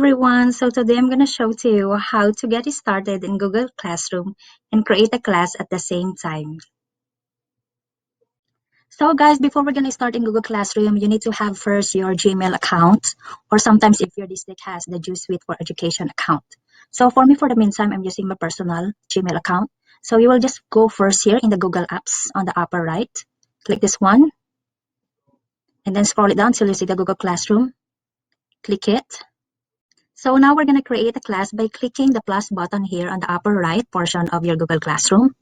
everyone, so today I'm going to show to you how to get started in Google Classroom and create a class at the same time. So guys, before we're going to start in Google Classroom, you need to have first your Gmail account, or sometimes if your district has the G Suite for Education account. So for me, for the meantime, I'm using my personal Gmail account. So you will just go first here in the Google Apps on the upper right, click this one, and then scroll it down till you see the Google Classroom, click it. So now we're going to create a class by clicking the plus button here on the upper right portion of your Google Classroom.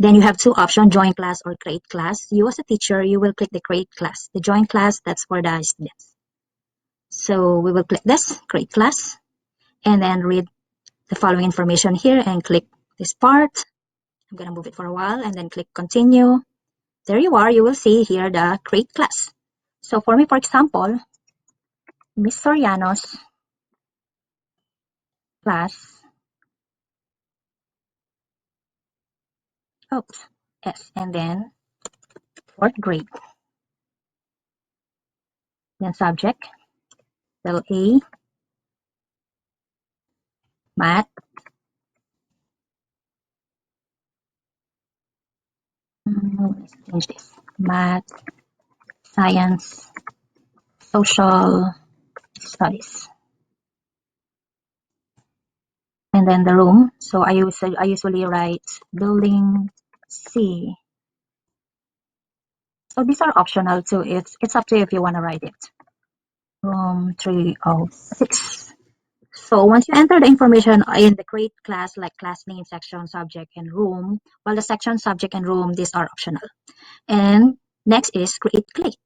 Then you have two options, join class or create class. You as a teacher, you will click the create class. The join class, that's for the students. So we will click this, create class, and then read the following information here and click this part. I'm going to move it for a while and then click continue. There you are, you will see here the create class. So for me, for example, Miss Soriano's class. Oops, S, and then fourth grade. Then subject, spell A, math, let's change this, math, science, social studies. And then the room, so I usually write building C. So these are optional too, it's up to you if you want to write it. Room 306. So once you enter the information in the create class, like class name, section, subject, and room, well, the section, subject, and room, these are optional. And next is create class.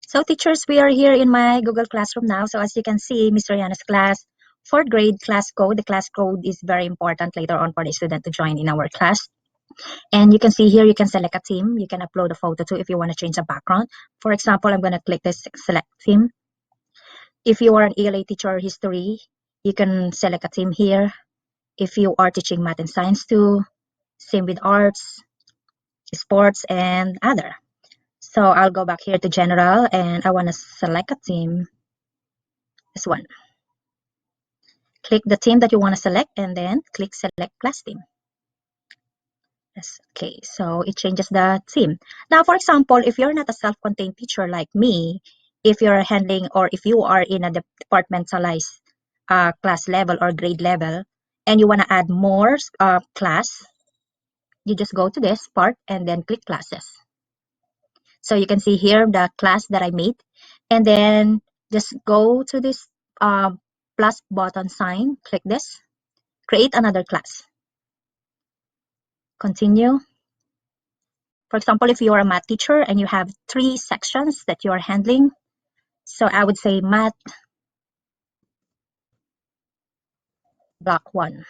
So teachers, we are here in my Google Classroom now. So as you can see, Ms. Rihanna's class, fourth grade class code. The class code is very important later on for the student to join in our class. And you can see here, you can select a theme. You can upload a photo too if you want to change the background. For example, I'm going to click this select theme. If you are an ELA teacher or history, you can select a theme here. If you are teaching math and science too, same with arts, sports, and other. So I'll go back here to general and I want to select a theme, this one. Click the theme that you want to select and then click select class theme. Yes, okay, so it changes the theme. Now, for example, if you're not a self-contained teacher like me, if you're handling or if you are in a departmentalized class level or grade level and you want to add more class, you just go to this part and then click classes. So you can see here the class that I made, and then just go to this plus button sign, click this, create another class. Continue. For example, if you're a math teacher and you have 3 sections that you're handling, so I would say math block 1.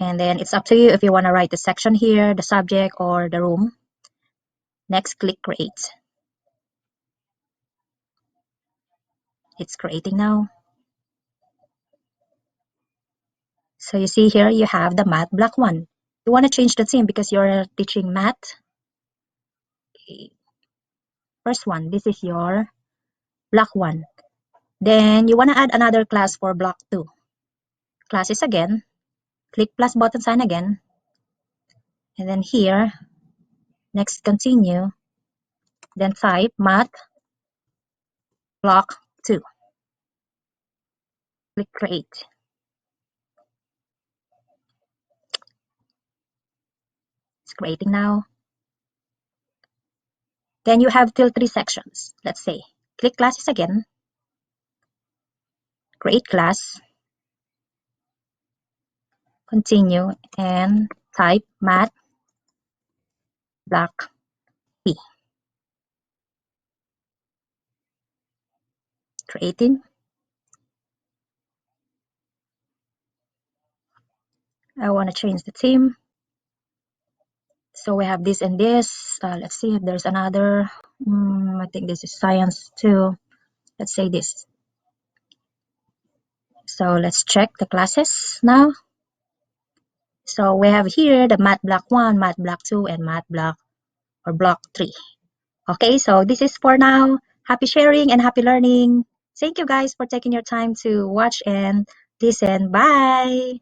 And then it's up to you if you want to write the section here, the subject, or the room. Next, click create. It's creating now. So you see here, you have the math block 1. You want to change the theme because you're teaching math. Okay. First one, this is your block 1. Then you want to add another class for block 2. Classes again. Click plus button sign again. And then here, next continue. Then type math block 2. Click create. It's creating now. Then you have till 3 sections. Let's say, click classes again. Create class. Continue and type math block B. Creating. I want to change the theme. So we have this and this. Let's see if there's another. I think this is science too. Let's say this. So let's check the classes now. So we have here the math block 1, math block 2, and math block or block 3. Okay, so this is for now. Happy sharing and happy learning. Thank you guys for taking your time to watch and listen. Bye.